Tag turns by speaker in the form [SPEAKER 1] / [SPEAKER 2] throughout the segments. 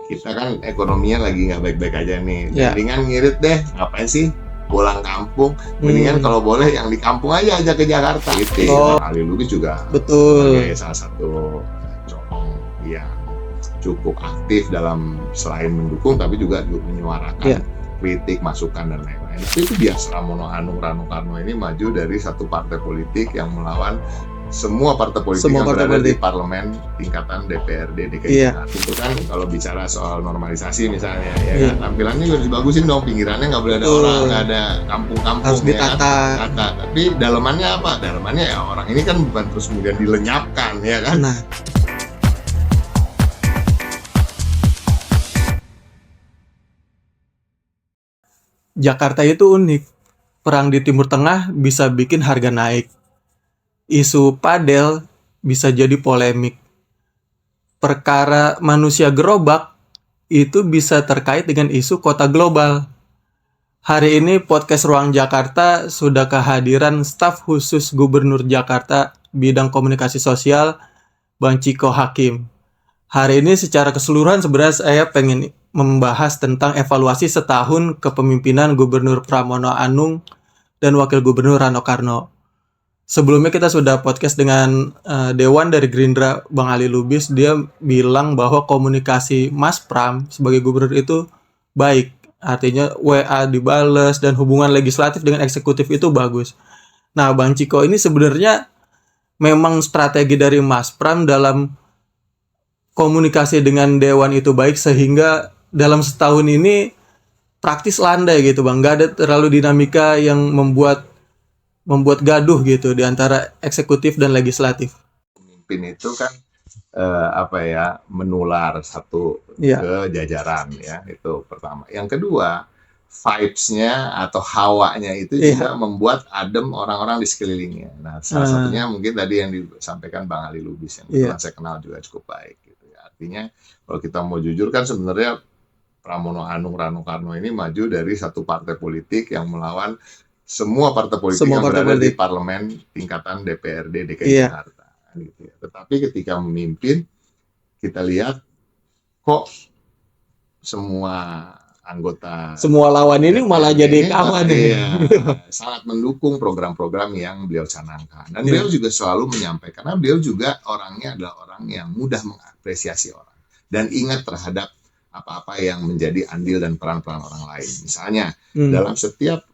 [SPEAKER 1] kita kan ekonominya lagi nggak baik-baik aja nih.
[SPEAKER 2] Ya.
[SPEAKER 1] Mendingan ngirit deh, ngapain sih pulang kampung? Mendingan kalau boleh yang di kampung aja ke Jakarta. Gitu. Ali Lubis juga sebagai salah satu corong yang cukup aktif dalam selain mendukung tapi juga menyuarakan kritik, masukan dan lain-lain. Itu biasa. Rano Karno ini maju dari satu partai politik yang melawan semua partai politik yang berada di parlemen tingkatan DPRD DKI Jakarta. Itu kan kalau bicara soal normalisasi misalnya, ya kan tampilannya harus dibagusin dong, pinggirannya nggak boleh ada orang, nggak ada kampung-kampung, harus ditata. Tapi dalamannya apa? Dalamannya ya orang ini kan bukan terus kemudian dilenyapkan, ya kan? Nah.
[SPEAKER 2] Jakarta itu unik. Perang di Timur Tengah bisa bikin harga naik. Isu padel bisa jadi polemik. Perkara manusia gerobak itu bisa terkait dengan isu kota global. Hari ini podcast Ruang Jakarta sudah kehadiran staf khusus Gubernur Jakarta bidang komunikasi sosial, Bang Ciko Hakim. Hari ini secara keseluruhan sebenarnya saya pengen membahas tentang evaluasi setahun kepemimpinan Gubernur Pramono Anung dan Wakil Gubernur Rano Karno. Sebelumnya kita sudah podcast dengan Dewan dari Gerindra, Bang Ali Lubis. Dia bilang bahwa komunikasi Mas Pram sebagai gubernur itu baik. Artinya WA dibales dan hubungan legislatif dengan eksekutif itu bagus. Nah, Bang Ciko ini sebenarnya memang strategi dari Mas Pram dalam komunikasi dengan Dewan itu baik sehingga dalam setahun ini praktis landai gitu, Bang. Gak ada terlalu dinamika yang membuat gaduh gitu di antara eksekutif dan legislatif.
[SPEAKER 1] Pemimpin itu kan menular satu ke jajaran, ya, itu pertama. Yang kedua, vibes-nya atau hawanya itu juga membuat adem orang-orang di sekelilingnya. Nah, salah satunya mungkin tadi yang disampaikan Bang Ali Lubis yang saya kenal juga cukup baik gitu ya. Artinya kalau kita mau jujur kan sebenarnya Pramono Anung Rano Karno ini maju dari satu partai politik yang melawan semua partai politik yang berada di parlemen tingkatan DPRD DKI Jakarta. Gitu ya. Tetapi ketika memimpin, kita lihat kok semua lawan ini malah jadi kawan. Sangat mendukung program-program yang beliau canangkan. Dan beliau juga selalu menyampaikan, karena beliau juga orangnya adalah orang yang mudah mengapresiasi orang dan ingat terhadap apa-apa yang menjadi andil dan peran-peran orang lain. Misalnya dalam setiap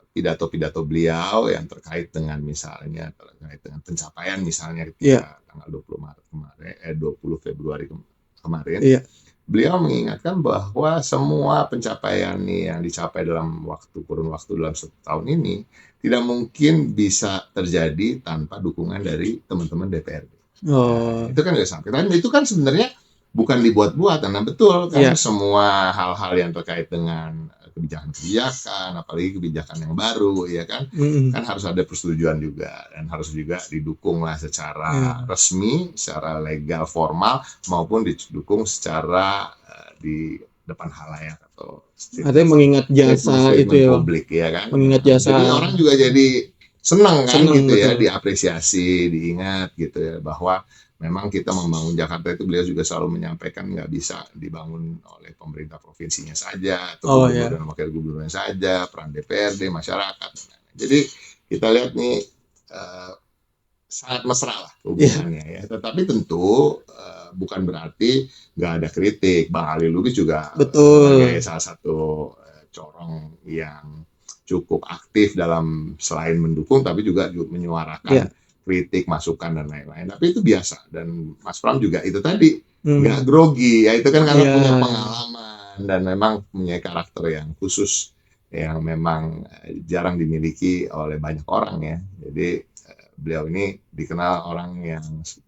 [SPEAKER 1] pidato-pidato beliau yang terkait dengan pencapaian misalnya ketika tanggal 20 Februari kemarin, beliau mengingatkan bahwa semua pencapaian yang dicapai dalam kurun waktu dalam setahun ini tidak mungkin bisa terjadi tanpa dukungan dari teman-teman DPRD. Itu kan nggak sampai. Tapi itu kan sebenarnya bukan dibuat-buat, karena betul kan semua hal-hal yang terkait dengan kebijakan-kebijakan, apalagi kebijakan yang baru, ya kan, kan harus ada persetujuan juga dan harus juga didukung lah secara resmi, secara legal formal maupun didukung secara di depan halayak atau
[SPEAKER 2] artinya mengingat jasa itu ya,
[SPEAKER 1] publik, ya kan,
[SPEAKER 2] mengingat jasa.
[SPEAKER 1] Jadi orang juga jadi senang kan gitu ya, diapresiasi, diingat gitu ya, bahwa memang kita membangun Jakarta itu beliau juga selalu menyampaikan nggak bisa dibangun oleh pemerintah provinsinya saja atau gubernur dan wakil gubernurnya saja, peran DPRD, masyarakat. Jadi kita lihat nih sangat mesra lah hubungannya ya. Tetapi tentu bukan berarti nggak ada kritik. Bang Ali Lubis juga sebagai salah satu corong yang cukup aktif dalam selain mendukung tapi juga menyuarakan kritik, masukan dan lain-lain. Tapi itu biasa, dan Mas Pram juga itu tadi nggak grogi ya, itu kan karena punya pengalaman dan memang punya karakter yang khusus yang memang jarang dimiliki oleh banyak orang ya. Jadi beliau ini dikenal orang yang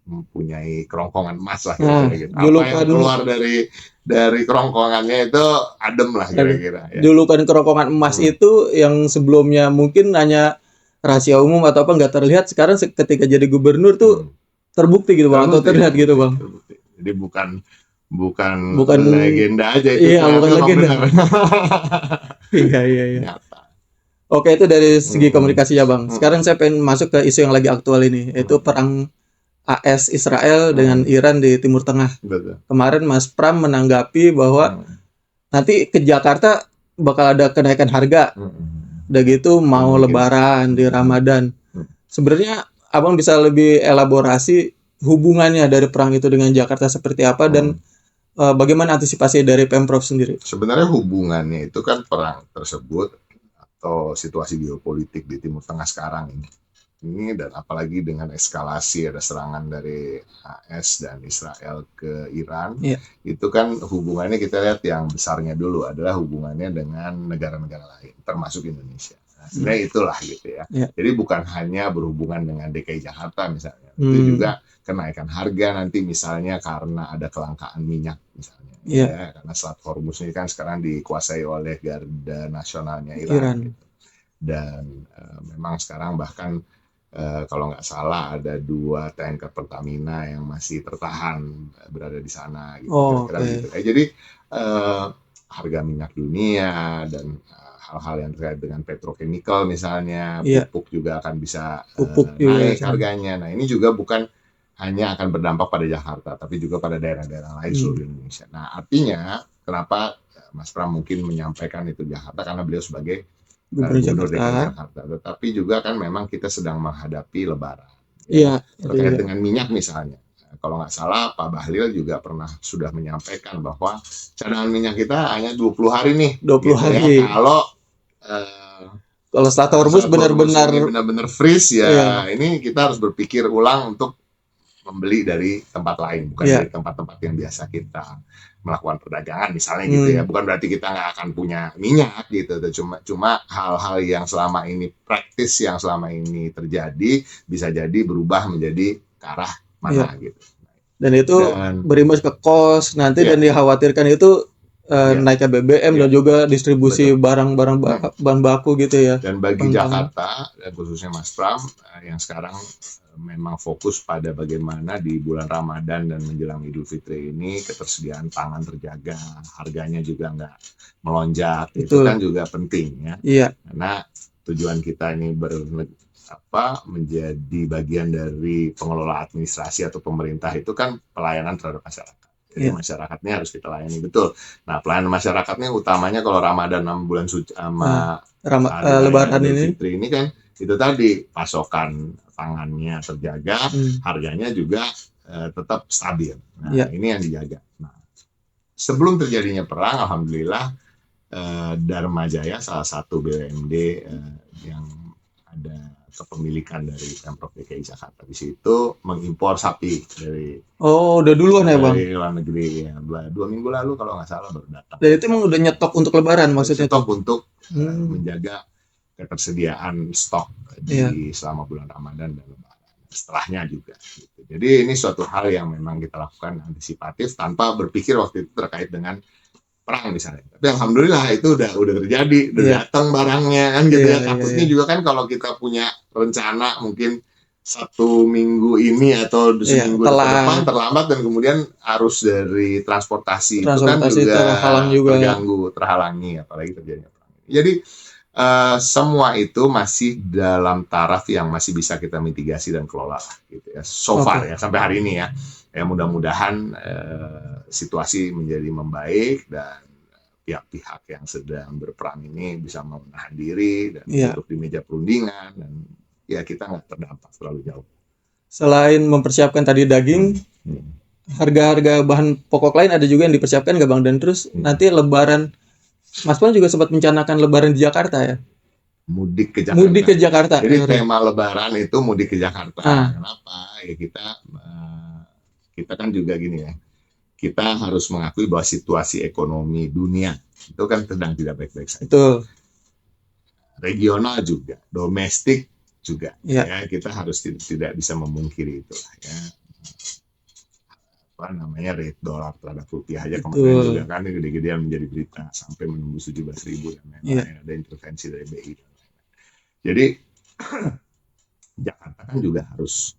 [SPEAKER 1] mempunyai kerongkongan emas lah kira-kira gitu. Apa yang keluar dari kerongkongannya itu adem lah kira-kira ya.
[SPEAKER 2] Julukan kerongkongan emas itu yang sebelumnya mungkin hanya rahasia umum atau apa nggak terlihat, sekarang ketika jadi gubernur tuh terbukti gitu Bang, atau terlihat gitu Bang.
[SPEAKER 1] Terbukti. Jadi bukan legenda aja itu.
[SPEAKER 2] Iya, bukan legenda. Iya. Oke, itu dari segi komunikasi ya Bang. Sekarang saya pengen masuk ke isu yang lagi aktual ini, yaitu perang AS Israel dengan Iran di Timur Tengah.
[SPEAKER 1] Betul.
[SPEAKER 2] Kemarin Mas Pram menanggapi bahwa nanti ke Jakarta bakal ada kenaikan harga. Udah gitu mau
[SPEAKER 1] Mungkin.
[SPEAKER 2] lebaran di Ramadan. Sebenarnya Abang bisa lebih elaborasi hubungannya dari perang itu dengan Jakarta seperti apa dan bagaimana antisipasi dari Pemprov sendiri?
[SPEAKER 1] Sebenarnya hubungannya itu kan perang tersebut atau situasi geopolitik di Timur Tengah sekarang ini dan apalagi dengan eskalasi ada serangan dari AS dan Israel ke Iran, itu kan hubungannya kita lihat yang besarnya dulu adalah hubungannya dengan negara-negara lain termasuk Indonesia. Nah, sebenarnya itulah gitu ya. Jadi bukan hanya berhubungan dengan DKI Jakarta misalnya, itu juga kenaikan harga nanti misalnya karena ada kelangkaan minyak misalnya. Ya, karena Selat Hormuz ini kan sekarang dikuasai oleh garda nasionalnya Iran. Gitu. Dan memang sekarang bahkan kalau nggak salah ada 2 tanker Pertamina yang masih tertahan berada di sana gitu. Gitu. Jadi harga minyak dunia dan hal-hal yang terkait dengan petrochemical misalnya, pupuk juga akan bisa naik harganya. Nah ini juga bukan hanya akan berdampak pada Jakarta, tapi juga pada daerah-daerah lain seluruh Indonesia. Nah artinya kenapa Mas Pram mungkin menyampaikan itu Jakarta karena beliau sebagai Gubernur DKI Jakarta, tetapi juga kan memang kita sedang menghadapi Lebaran. Terkait dengan minyak misalnya, kalau nggak salah Pak Bahlil juga pernah sudah menyampaikan bahwa cadangan minyak kita hanya 20 hari nih.
[SPEAKER 2] 20 hari.
[SPEAKER 1] Ya. Kalau Selat Hormuz benar-benar freeze ya, ini kita harus berpikir ulang untuk membeli dari tempat lain, bukan dari tempat-tempat yang biasa kita melakukan perdagangan misalnya gitu ya. Bukan berarti kita nggak akan punya minyak gitu, cuma hal-hal yang selama ini praktis yang selama ini terjadi bisa jadi berubah menjadi ke arah mana gitu.
[SPEAKER 2] Dan itu berimbas ke kos nanti dan dikhawatirkan itu naiknya BBM dan juga distribusi barang-barang bahan baku gitu ya.
[SPEAKER 1] Dan bagi Jakarta dan khususnya Mas Pram yang sekarang memang fokus pada bagaimana di bulan Ramadan dan menjelang Idul Fitri ini ketersediaan pangan terjaga, harganya juga nggak melonjak. Itu kan juga penting ya. Karena tujuan kita ini menjadi bagian dari pengelola administrasi atau pemerintah itu kan pelayanan terhadap masyarakat. Jadi masyarakatnya harus kita layani betul. Nah, pelayanan masyarakatnya utamanya kalau Ramadan 6 bulan suci sama
[SPEAKER 2] Lebaran ini
[SPEAKER 1] Fitri ini kan itu tadi pasokan pangannya terjaga, harganya juga tetap stabil. Nah, ini yang dijaga. Nah, sebelum terjadinya perang, alhamdulillah Dharma Jaya salah satu BUMD yang ada kepemilikan dari Pemprov DKI Jakarta di situ mengimpor sapi dari
[SPEAKER 2] udah duluan ya Bang?
[SPEAKER 1] Dari luar negeri ya, 2 minggu lalu kalau nggak salah baru datang.
[SPEAKER 2] Dan itu emang udah nyetok untuk Lebaran maksudnya?
[SPEAKER 1] Nyetok untuk menjaga ketersediaan stok di selama bulan Ramadan dan Lebaran. Setelahnya juga. Gitu. Jadi ini suatu hal yang memang kita lakukan antisipatif tanpa berpikir waktu itu terkait dengan perang misalnya. Tapi alhamdulillah itu udah terjadi, udah datang barangnya kan gitu ya. Takutnya juga kan kalau kita punya rencana mungkin 1 minggu ini atau seminggu depan terlambat dan kemudian arus dari transportasi itu kan juga terhalangi apalagi terjadinya perang. Jadi semua itu masih dalam taraf yang masih bisa kita mitigasi dan kelola gitu ya. So far ya sampai hari ini ya. Ya mudah-mudahan situasi menjadi membaik dan pihak-pihak yang sedang berperang ini bisa menahan diri dan duduk di meja perundingan dan ya kita nggak terdampak terlalu jauh.
[SPEAKER 2] Selain mempersiapkan tadi daging, harga-harga bahan pokok lain ada juga yang dipersiapkan nggak Bang? Dan terus nanti Lebaran, Mas Pram juga sempat mencanangkan Lebaran di Jakarta ya?
[SPEAKER 1] Mudik ke Jakarta.
[SPEAKER 2] Mudik ke Jakarta.
[SPEAKER 1] Jadi tema Lebaran itu mudik ke Jakarta. Kenapa? Ya kita kan juga gini ya. Kita harus mengakui bahwa situasi ekonomi dunia itu kan sedang tidak baik-baik saja.
[SPEAKER 2] Betul.
[SPEAKER 1] Regional juga, domestik juga. Ya, kita harus tidak bisa memungkiri itu ya. Apa namanya rate dolar terhadap rupiah aja kemarin juga kan gede-gedean menjadi berita sampai menembus 17.000 dan lain-lain. Ada intervensi dari BI dan lain-lain. Jadi Jakarta kan juga harus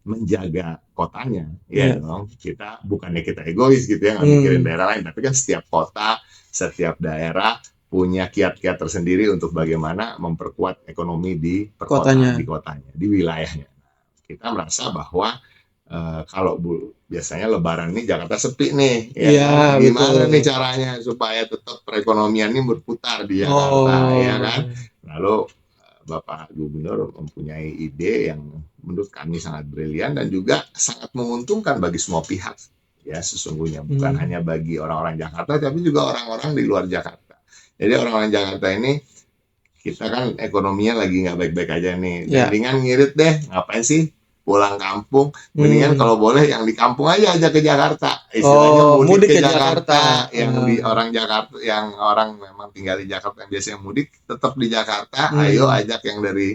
[SPEAKER 1] menjaga kotanya, ya dong. Kita bukannya kita egois gitu ya, nggak mikirin daerah lain, tapi kan setiap kota, setiap daerah punya kiat-kiat tersendiri untuk bagaimana memperkuat ekonomi di perkotaan, di kotanya, di wilayahnya. kita merasa bahwa kalau biasanya Lebaran ini Jakarta sepi nih, ya
[SPEAKER 2] Iya,
[SPEAKER 1] kan? Gimana
[SPEAKER 2] betul.
[SPEAKER 1] nih caranya supaya tetap perekonomian ini berputar di Jakarta, ya
[SPEAKER 2] Oh,
[SPEAKER 1] kan? Lalu Bapak Gubernur mempunyai ide yang menurut kami sangat brilian dan juga sangat menguntungkan bagi semua pihak. Ya, sesungguhnya bukan hanya bagi orang-orang Jakarta, tapi juga orang-orang di luar Jakarta. Jadi orang-orang Jakarta ini kita kan ekonominya lagi nggak baik-baik aja nih.
[SPEAKER 2] ya.
[SPEAKER 1] Mendingan ngirit deh, ngapain sih pulang kampung? Mendingan kalau boleh yang di kampung aja ke Jakarta. Istilahnya
[SPEAKER 2] Oh,
[SPEAKER 1] mudik
[SPEAKER 2] mudik
[SPEAKER 1] ke
[SPEAKER 2] ke
[SPEAKER 1] Jakarta.
[SPEAKER 2] Jakarta.
[SPEAKER 1] Yang di orang Jakarta, yang orang memang tinggal di Jakarta yang biasanya mudik, tetap di Jakarta. Ayo
[SPEAKER 2] Hmm,
[SPEAKER 1] ajak yang dari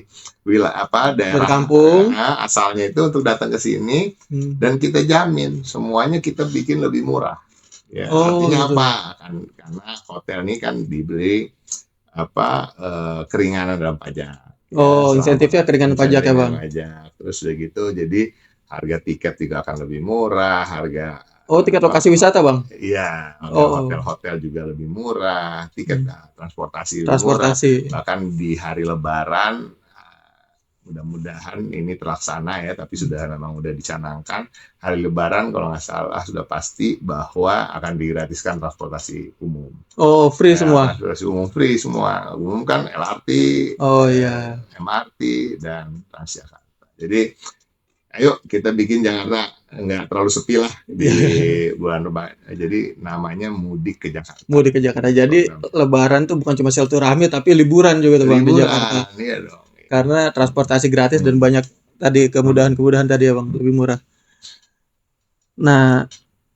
[SPEAKER 1] wilayah
[SPEAKER 2] dari
[SPEAKER 1] daerah
[SPEAKER 2] kampung.
[SPEAKER 1] asalnya itu untuk datang ke sini
[SPEAKER 2] Hmm.
[SPEAKER 1] dan kita jamin semuanya kita bikin lebih murah. Ya,
[SPEAKER 2] Oh,
[SPEAKER 1] artinya
[SPEAKER 2] gitu.
[SPEAKER 1] apa? Karena hotel ini kan dibeli keringanan dalam pajak ya
[SPEAKER 2] Oh, insentifnya
[SPEAKER 1] selama
[SPEAKER 2] keringan pajak ya,
[SPEAKER 1] insentifnya
[SPEAKER 2] Bang.
[SPEAKER 1] pajak terus udah gitu jadi harga tiket juga akan lebih murah harga
[SPEAKER 2] Oh, tiket lokasi wisata, Bang.
[SPEAKER 1] iya
[SPEAKER 2] Oh,
[SPEAKER 1] hotel-hotel juga lebih murah tiket
[SPEAKER 2] hmm.
[SPEAKER 1] transportasi lebih murah
[SPEAKER 2] Transportasi.
[SPEAKER 1] bahkan di hari Lebaran mudah-mudahan ini terlaksana ya tapi
[SPEAKER 2] Hmm.
[SPEAKER 1] sudah memang udah dicanangkan hari Lebaran kalau nggak salah sudah pasti bahwa akan digratiskan transportasi umum.
[SPEAKER 2] Oh, free
[SPEAKER 1] Ya,
[SPEAKER 2] semua.
[SPEAKER 1] transportasi umum free semua. Umum kan LRT,
[SPEAKER 2] Oh, iya.
[SPEAKER 1] MRT, dan Transjakarta. Jadi, ayo kita bikin Jakarta nggak terlalu sepi lah di bulan Ramadan. Jadi namanya mudik ke Jakarta.
[SPEAKER 2] Mudik ke Jakarta. Jadi
[SPEAKER 1] Program
[SPEAKER 2] Lebaran tuh bukan cuma silaturahmi tapi liburan juga tuh, Bang, di Jakarta.
[SPEAKER 1] liburan, iya dong.
[SPEAKER 2] Karena transportasi gratis dan
[SPEAKER 1] Hmm.
[SPEAKER 2] banyak tadi kemudahan-kemudahan tadi ya, Bang, lebih murah. Nah,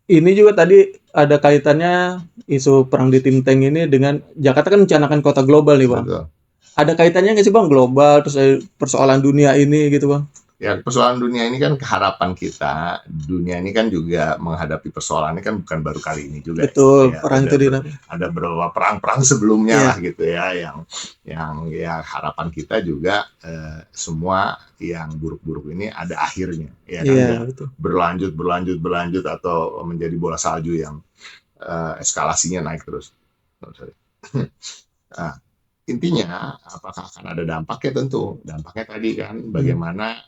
[SPEAKER 2] ini juga tadi ada kaitannya isu perang di Timteng ini dengan Jakarta kan mencanangkan kota global nih, Bang.
[SPEAKER 1] Betul.
[SPEAKER 2] Ada kaitannya nggak sih, Bang, global terus persoalan dunia ini gitu, Bang?
[SPEAKER 1] Ya persoalan dunia ini kan keharapan kita. Dunia ini kan juga menghadapi persoalan ini kan bukan baru kali ini juga
[SPEAKER 2] Betul,
[SPEAKER 1] ya.
[SPEAKER 2] perang itu
[SPEAKER 1] Ada beberapa perang-perang sebelumnya
[SPEAKER 2] Iya,
[SPEAKER 1] lah gitu ya yang ya harapan kita juga semua yang buruk-buruk ini ada akhirnya ya kan
[SPEAKER 2] iya,
[SPEAKER 1] nggak
[SPEAKER 2] betul.
[SPEAKER 1] berlanjut atau menjadi bola salju yang eskalasinya naik terus. Nah, intinya apakah akan ada dampaknya tentu dampaknya tadi kan bagaimana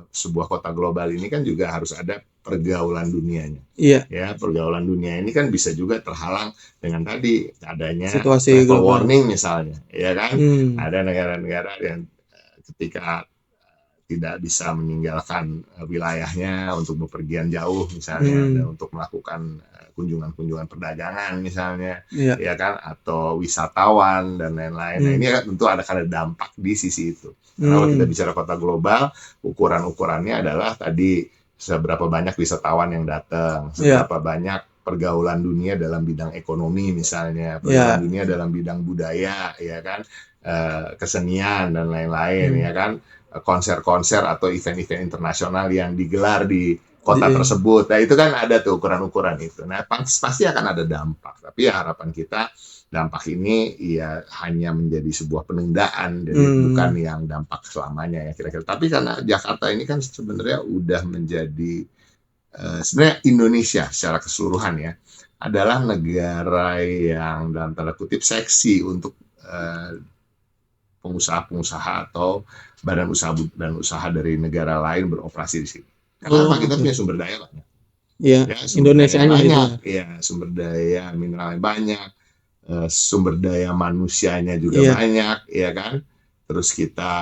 [SPEAKER 1] sebuah kota global ini kan juga harus ada pergaulan dunianya
[SPEAKER 2] Iya,
[SPEAKER 1] ya pergaulan dunia ini kan bisa juga terhalang dengan tadi adanya
[SPEAKER 2] situasi
[SPEAKER 1] travel
[SPEAKER 2] global.
[SPEAKER 1] warning misalnya ya kan
[SPEAKER 2] Hmm,
[SPEAKER 1] ada negara-negara yang ketika tidak bisa meninggalkan wilayahnya untuk bepergian jauh misalnya dan untuk melakukan kunjungan-kunjungan perdagangan misalnya
[SPEAKER 2] iya.
[SPEAKER 1] ya kan atau wisatawan dan lain-lain. Nah, ini kan tentu akan ada dampak di sisi itu. Karena kalau kita bicara kota global, ukuran-ukurannya adalah tadi seberapa banyak wisatawan yang datang,
[SPEAKER 2] Iya,
[SPEAKER 1] seberapa banyak pergaulan dunia dalam bidang ekonomi misalnya, pergaulan
[SPEAKER 2] iya.
[SPEAKER 1] dunia dalam bidang budaya ya kan, kesenian dan lain-lain ya kan konser-konser atau event-event internasional yang digelar di kota
[SPEAKER 2] Di,
[SPEAKER 1] tersebut. Nah, itu kan ada tuh ukuran-ukuran itu. Nah, pasti akan ada dampak. Tapi ya harapan kita dampak ini ya hanya menjadi sebuah penundaan, jadi bukan yang dampak selamanya ya kira-kira. Tapi karena Jakarta ini kan sebenarnya udah menjadi sebenarnya Indonesia secara keseluruhan ya adalah negara yang dalam tanda kutip seksi untuk pengusaha-pengusaha atau badan usaha dari negara lain beroperasi di sini. Kenapa?
[SPEAKER 2] oh,
[SPEAKER 1] Kita
[SPEAKER 2] oke.
[SPEAKER 1] punya sumber daya banyak.
[SPEAKER 2] Iya,
[SPEAKER 1] Ya, sumber daya
[SPEAKER 2] Indonesianya itu.
[SPEAKER 1] banyak. Ya, sumber daya mineral banyak. Sumber daya manusianya juga
[SPEAKER 2] Iya,
[SPEAKER 1] banyak, ya kan? Terus kita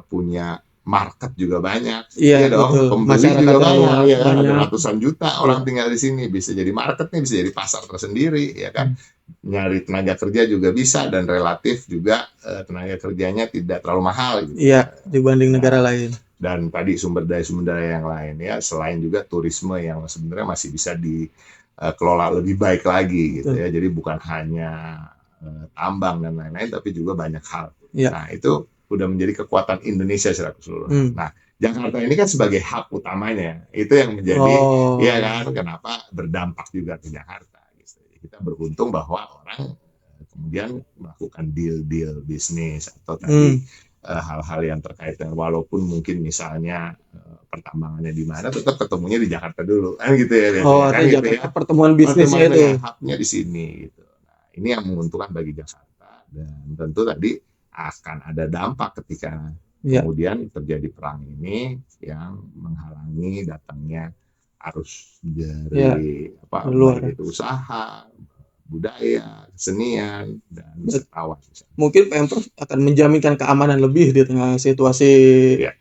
[SPEAKER 1] punya market juga banyak,
[SPEAKER 2] iya
[SPEAKER 1] iya dong.
[SPEAKER 2] betul.
[SPEAKER 1] Pembeli juga
[SPEAKER 2] Masyarakatnya
[SPEAKER 1] banyak, ya kan? Ada
[SPEAKER 2] banyak.
[SPEAKER 1] ratusan juta
[SPEAKER 2] Iya.
[SPEAKER 1] orang tinggal di sini, bisa jadi marketnya, bisa jadi pasar tersendiri, ya kan? Nyari tenaga kerja juga bisa dan relatif juga tenaga kerjanya tidak terlalu mahal gitu.
[SPEAKER 2] Iya, dibanding negara
[SPEAKER 1] Nah,
[SPEAKER 2] lain.
[SPEAKER 1] dan tadi sumber daya yang lain ya, selain juga turisme yang sebenarnya masih bisa dikelola lebih baik lagi gitu
[SPEAKER 2] Betul.
[SPEAKER 1] ya. Jadi bukan hanya tambang dan lain-lain, tapi juga banyak hal.
[SPEAKER 2] Iya.
[SPEAKER 1] Nah, itu udah menjadi kekuatan Indonesia secara keseluruhan. Nah, Jakarta ini kan sebagai hub utamanya, itu yang menjadi, ya
[SPEAKER 2] Oh.
[SPEAKER 1] kan, kenapa berdampak juga ke Jakarta. Gitu. Kita beruntung bahwa orang kemudian melakukan deal-deal bisnis atau tadi hal-hal yang terkait dengan walaupun mungkin misalnya pertambangannya di mana tetap ketemunya di Jakarta dulu kan gitu ya
[SPEAKER 2] Oh,
[SPEAKER 1] biasanya kan
[SPEAKER 2] artinya
[SPEAKER 1] gitu
[SPEAKER 2] Jakarta
[SPEAKER 1] ya
[SPEAKER 2] pertemuan bisnisnya itu.
[SPEAKER 1] pertemuannya hubnya di sini gitu. Nah, ini yang menguntungkan bagi Jakarta dan tentu tadi akan ada dampak ketika
[SPEAKER 2] Iya.
[SPEAKER 1] Kemudian terjadi perang ini yang menghalangi datangnya arus
[SPEAKER 2] Iya,
[SPEAKER 1] dari
[SPEAKER 2] luar.
[SPEAKER 1] baik itu usaha, budaya, kesenian, dan wisatawan.
[SPEAKER 2] Mungkin Pemprov akan menjaminkan keamanan lebih di tengah situasi
[SPEAKER 1] Iya.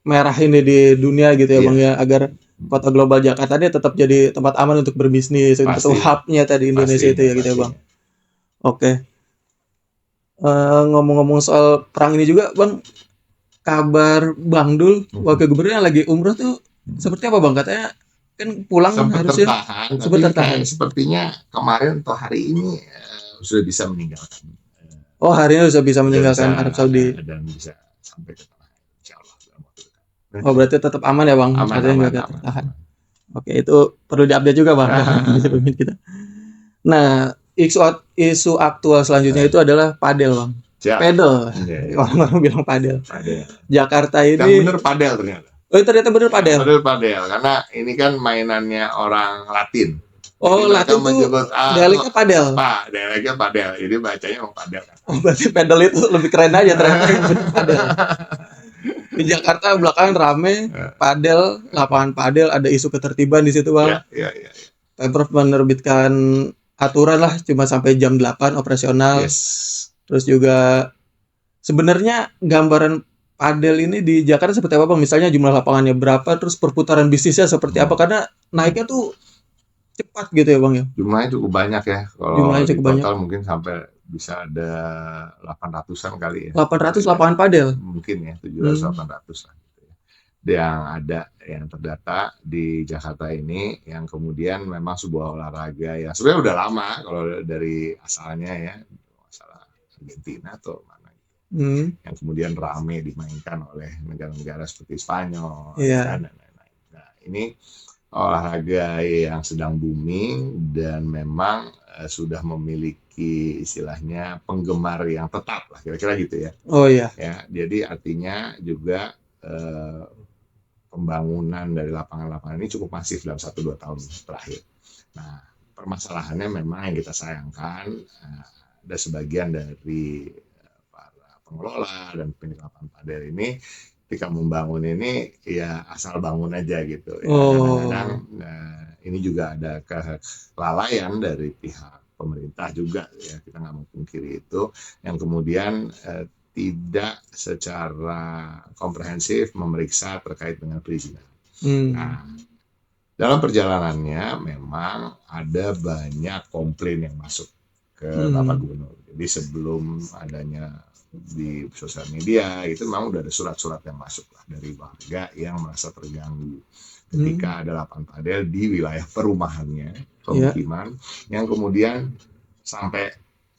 [SPEAKER 2] merah ini di dunia gitu ya
[SPEAKER 1] Iya.
[SPEAKER 2] Bang ya, agar kota global Jakarta ini tetap jadi tempat aman untuk berbisnis, itu
[SPEAKER 1] Pasti.
[SPEAKER 2] hub-nya tadi Indonesia itu ya gitu ya Bang. Oke. Ngomong-ngomong soal perang ini juga Bang, kabar Bang Dul, wakil gubernur yang lagi umroh tuh seperti apa Bang? Katanya kan pulang
[SPEAKER 1] Sempat
[SPEAKER 2] harusnya
[SPEAKER 1] tertahan,
[SPEAKER 2] sempat
[SPEAKER 1] tapi
[SPEAKER 2] tertahan.
[SPEAKER 1] sepertinya kemarin atau hari ini sudah bisa meninggalkan.
[SPEAKER 2] Oh, hari ini sudah bisa meninggalkan
[SPEAKER 1] bisa,
[SPEAKER 2] Arab Saudi.
[SPEAKER 1] Dan bisa sampai ke tanah air, insyaallah dalam waktu dekat.
[SPEAKER 2] Oh, berarti tetap aman ya Bang?
[SPEAKER 1] Aman,
[SPEAKER 2] Artinya
[SPEAKER 1] aman,
[SPEAKER 2] nggak
[SPEAKER 1] aman,
[SPEAKER 2] tertahan.
[SPEAKER 1] aman.
[SPEAKER 2] Oke, itu perlu diupdate juga Bang. Kita. Nah, isu aktual selanjutnya itu adalah padel Bang.
[SPEAKER 1] Siap.
[SPEAKER 2] Pedal.
[SPEAKER 1] Iya.
[SPEAKER 2] Orang-orang bilang padel.
[SPEAKER 1] Padel.
[SPEAKER 2] Jakarta
[SPEAKER 1] Yang
[SPEAKER 2] ini
[SPEAKER 1] bener padel ternyata.
[SPEAKER 2] Oh, ternyata bener padel.
[SPEAKER 1] Bener padel, karena ini kan mainannya orang Latin.
[SPEAKER 2] Oh,
[SPEAKER 1] Jadi mereka
[SPEAKER 2] Latin tuh
[SPEAKER 1] menyebut
[SPEAKER 2] dialeknya padel.
[SPEAKER 1] Pak, dialeknya padel. Jadi bacanya emang padel kan.
[SPEAKER 2] Oh, berarti pedal itu lebih keren aja ternyata yang bener padel. Di Jakarta belakangan rame padel, lapangan padel, ada isu ketertiban di situ Bang.
[SPEAKER 1] Iya.
[SPEAKER 2] Pemprov menerbitkan aturan lah cuma sampai jam 8 operasional.
[SPEAKER 1] Yes.
[SPEAKER 2] Terus juga sebenarnya gambaran padel ini di Jakarta seperti apa Bang? Misalnya jumlah lapangannya berapa, terus perputaran bisnisnya seperti apa? Karena naiknya tuh cepat gitu ya Bang ya.
[SPEAKER 1] Jumlahnya cukup banyak ya. Kalau
[SPEAKER 2] Jumlahnya
[SPEAKER 1] di
[SPEAKER 2] cukup
[SPEAKER 1] total
[SPEAKER 2] banyak.
[SPEAKER 1] mungkin sampai bisa ada 800-an kali ya.
[SPEAKER 2] 800 lapangan padel.
[SPEAKER 1] Mungkin ya, 700-800 lah. Yang ada yang terdata di Jakarta ini, yang kemudian memang sebuah olahraga yang sebenarnya udah lama kalau dari asalnya ya, masalah Argentina atau mana gitu. Yang kemudian rame dimainkan oleh negara-negara seperti Spanyol dan lain-lain. Nah, ini olahraga yang sedang booming dan memang sudah memiliki istilahnya penggemar yang tetap lah, kira-kira gitu ya.
[SPEAKER 2] Oh iya.
[SPEAKER 1] Ya, jadi artinya juga pembangunan dari lapangan-lapangan ini cukup masif dalam 1-2 tahun terakhir. Nah, permasalahannya memang yang kita sayangkan ada sebagian dari para pengelola dan pemilik lapangan padel ini ketika membangun ini ya asal bangun aja gitu. Ya, kadang-kadang ini juga ada kelalaian dari pihak pemerintah juga ya, kita nggak mungkiri itu, yang kemudian tidak secara komprehensif memeriksa terkait dengan perizinan. Nah, dalam perjalanannya memang ada banyak komplain yang masuk ke Bapak Gubernur. Jadi sebelum adanya di sosial media itu memang udah ada surat-surat yang masuk lah dari warga yang merasa terganggu ketika ada lapangan padel di wilayah perumahannya, pemukiman, yang kemudian sampai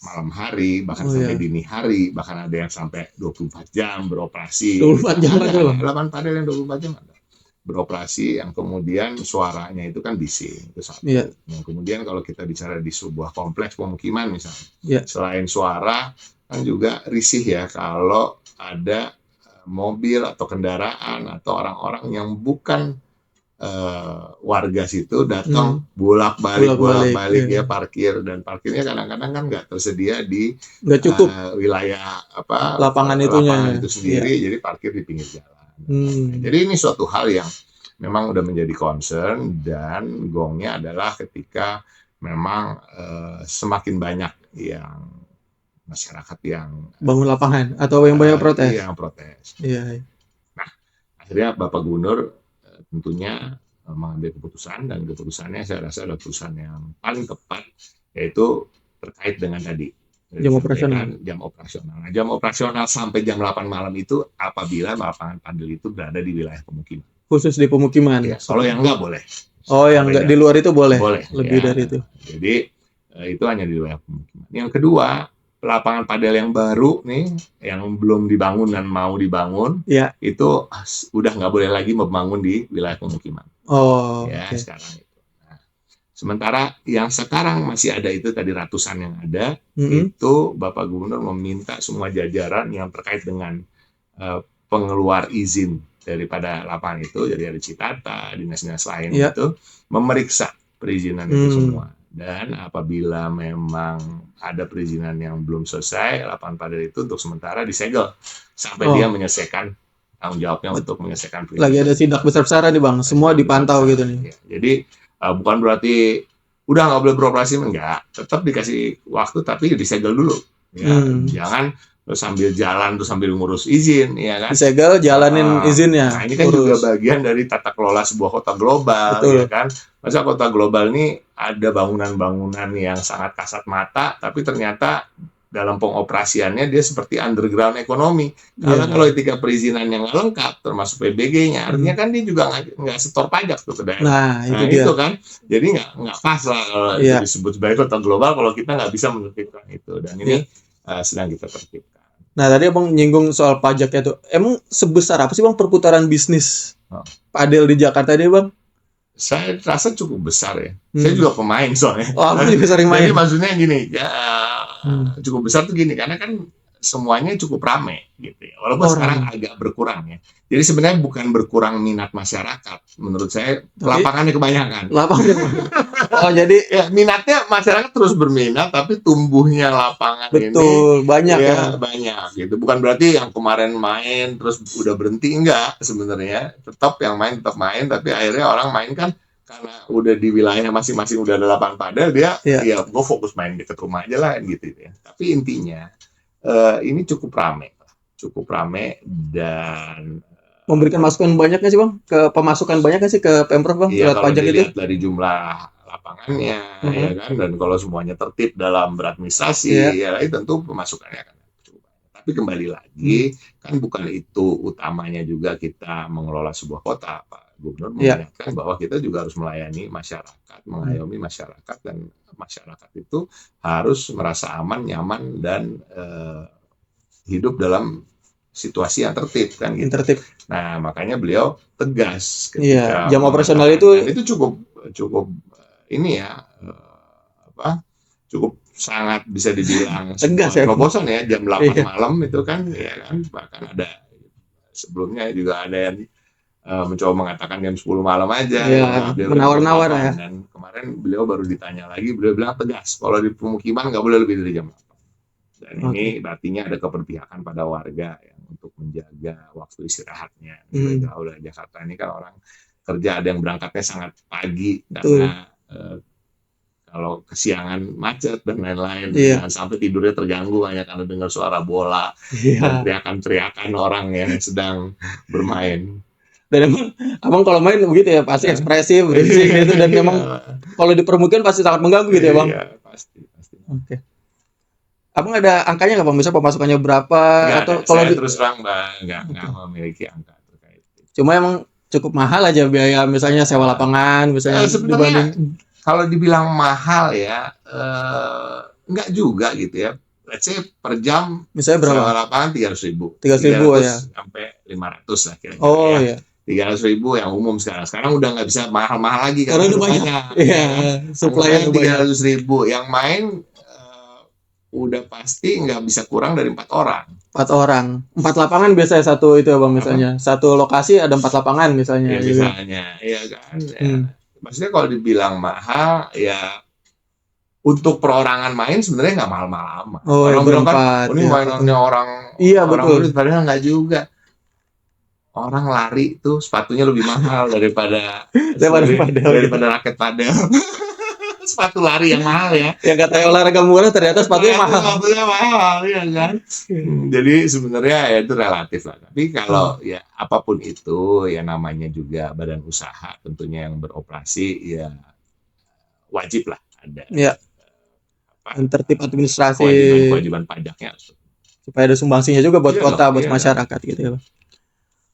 [SPEAKER 1] malam hari, bahkan sampai dini hari, bahkan ada yang sampai 24 jam beroperasi.
[SPEAKER 2] 24 jam ada loh.
[SPEAKER 1] Lapangan padel yang 24 jam ada. Beroperasi yang kemudian suaranya itu kan bising, itu satu. Yang kemudian kalau kita bicara di sebuah kompleks pemukiman misalnya, selain suara kan juga risih ya kalau ada mobil atau kendaraan atau orang-orang yang bukan warga situ datang bolak-balik ya, parkir, dan parkirnya kadang-kadang kan nggak tersedia di wilayah lapangan itu sendiri, jadi parkir di pinggir jalan. Jadi ini suatu hal yang memang udah menjadi concern, dan gongnya adalah ketika memang semakin banyak yang masyarakat yang
[SPEAKER 2] bangun lapangan atau yang banyak protes.
[SPEAKER 1] Yang protes. Nah, akhirnya Bapak Gubernur tentunya mengambil keputusan, dan keputusannya saya rasa adalah keputusan yang paling tepat, yaitu terkait dengan tadi jam operasional. Nah, jam operasional sampai jam 8 malam itu apabila lapangan padel itu berada di wilayah pemukiman. Khusus di pemukiman. Ya, kalau yang enggak boleh.
[SPEAKER 2] Oh, yang enggak di luar itu boleh. Lebih
[SPEAKER 1] ya,
[SPEAKER 2] dari itu.
[SPEAKER 1] Jadi itu hanya di wilayah pemukiman. Yang kedua, lapangan padel yang baru nih, yang belum dibangun dan mau dibangun, itu udah nggak boleh lagi membangun di wilayah pemukiman. Sekarang itu. Nah, sementara yang sekarang masih ada itu tadi ratusan yang ada, itu Bapak Gubernur meminta semua jajaran yang terkait dengan pengeluar izin daripada lapangan itu, jadi ada Citata, dinas-dinas lain itu memeriksa perizinan itu semua. Dan apabila memang ada perizinan yang belum selesai, lapangan padel itu untuk sementara disegel sampai dia menyelesaikan tanggung jawabnya untuk menyelesaikan perizinan.
[SPEAKER 2] Lagi ada sidak besar-besaran nih Bang, semua dipantau gitu nih.
[SPEAKER 1] Ya, jadi bukan berarti udah nggak boleh beroperasi, enggak, tetap dikasih waktu tapi disegel dulu. Ya, jangan terus sambil jalan terus sambil ngurus izin, ya kan?
[SPEAKER 2] Disegel, jalanin izinnya.
[SPEAKER 1] Nah, ini kan juga bagian dari tata kelola sebuah kota global, ya kan? Masa kota global ini ada bangunan-bangunan yang sangat kasat mata, tapi ternyata dalam pengoperasiannya dia seperti underground ekonomi. Kalau etika perizinan yang nggak lengkap, termasuk PBG-nya, artinya kan dia juga nggak setor pajak tuh ke daerah. Nah, itu kan, jadi nggak pas lah kalau itu disebut sebagai kota global kalau kita nggak bisa menertibkan itu. Dan ini sedang kita tertibkan.
[SPEAKER 2] Nah, tadi Abang nyinggung soal pajaknya tuh. Emang sebesar apa sih Bang perputaran bisnis padel di Jakarta ini Bang?
[SPEAKER 1] Saya rasa cukup besar ya. Saya juga pemain soalnya.
[SPEAKER 2] Oh, aku juga sering main.
[SPEAKER 1] Jadi maksudnya gini, ya, cukup besar tuh gini, karena kan semuanya cukup rame gitu ya. Walaupun sekarang agak berkurang ya. Jadi sebenarnya bukan berkurang minat masyarakat. Menurut saya lapangannya kebanyakan. Oh, jadi ya minatnya masyarakat terus berminat, tapi tumbuhnya lapangan ini
[SPEAKER 2] banyak ya.
[SPEAKER 1] Banyak gitu. Bukan berarti yang kemarin main terus udah berhenti, enggak sebenarnya. Tetap yang main tetap main, tapi akhirnya orang main kan karena udah di wilayah masing-masing udah ada lapangan padel, dia ya gue fokus main dekat rumah aja lah gitu ya. Tapi intinya ini cukup rame dan
[SPEAKER 2] memberikan masukan banyak nggak sih Bang? Ke pemasukan banyak nggak sih ke Pemprov Bang lewat pajak itu?
[SPEAKER 1] Dari jumlah lapangannya ya kan, dan kalau semuanya tertib dalam beradministrasi ya tentu pemasukannya akan cukup banyak. Tapi kembali lagi kan bukan itu utamanya juga kita mengelola sebuah kota. Pak Gubernur mengingatkan bahwa kita juga harus melayani masyarakat, mengayomi masyarakat, dan masyarakat itu harus merasa aman, nyaman, dan hidup dalam situasi yang tertib kan gitu. Nah, makanya beliau tegas ketika
[SPEAKER 2] jam operasional itu
[SPEAKER 1] cukup ini ya cukup sangat bisa dibilang
[SPEAKER 2] tegas ya.
[SPEAKER 1] Proposan ya jam 8 malam itu kan ya kan, bahkan ada sebelumnya juga ada yang mencoba mengatakan jam 10 malam aja
[SPEAKER 2] menawar-nawar ya.
[SPEAKER 1] Dan kemarin beliau baru ditanya lagi, beliau bilang tegas kalau di pemukiman nggak boleh lebih dari jam 8. Dan ini artinya ada keberpihakan pada warga yang untuk menjaga waktu istirahatnya. Jauh dari Jakarta ini kan orang kerja, ada yang berangkatnya sangat pagi karena kalau kesiangan macet dan lain-lain, jangan sampai tidurnya terganggu hanya karena dengar suara bola dan teriakan-teriakan orang yang sedang bermain.
[SPEAKER 2] Dan emang abang kalau main begitu ya pasti ekspresif, berisik gitu, dan memang kalau di permukiman pasti sangat mengganggu gitu ya Bang.
[SPEAKER 1] Iya pasti.
[SPEAKER 2] Oke. Abang ada angkanya nggak Bang? Misalnya pemasukannya berapa?
[SPEAKER 1] Nggak,
[SPEAKER 2] atau
[SPEAKER 1] kalau terus terang nggak memiliki angka terkait itu.
[SPEAKER 2] Cuma emang cukup mahal aja biaya, misalnya sewa lapangan, misalnya
[SPEAKER 1] sebenarnya kalau dibilang mahal ya nggak juga gitu ya. Let's say per jam
[SPEAKER 2] misalnya berapa?
[SPEAKER 1] Sewa lapangan 300.000.
[SPEAKER 2] 300.000 ya.
[SPEAKER 1] Sampai 500 lah kira-kira.
[SPEAKER 2] Oh iya.
[SPEAKER 1] 300.000 yang umum sekarang. Sekarang udah nggak bisa mahal-mahal lagi
[SPEAKER 2] karena udah banyak. Iya. Supply
[SPEAKER 1] 300.000. Yang main udah pasti nggak bisa kurang dari 4 orang.
[SPEAKER 2] 4 orang. 4 lapangan biasanya satu itu ya Bang misalnya. Satu lokasi ada 4 lapangan misalnya.
[SPEAKER 1] Ya, misalnya, iya kan. Maksudnya kalau dibilang mahal ya untuk perorangan main sebenarnya nggak mahal-mahal amat. Orang bilang kan, ini mainannya orang.
[SPEAKER 2] Iya betul.
[SPEAKER 1] Padahal nggak juga. Orang lari tuh sepatunya lebih mahal daripada raket padel. Sepatu lari yang mahal ya.
[SPEAKER 2] Yang katanya olahraga murah ternyata sepatunya mahal.
[SPEAKER 1] Sepatunya mahal ya kan. Jadi sebenarnya ya itu relatif lah. Tapi kalau ya apapun itu ya namanya juga badan usaha tentunya yang beroperasi ya wajib lah ada.
[SPEAKER 2] Ya. Tertib administrasi.
[SPEAKER 1] Kewajiban pajaknya.
[SPEAKER 2] Supaya ada sumbangsinya juga buat kota, buat masyarakat gitu ya Bang.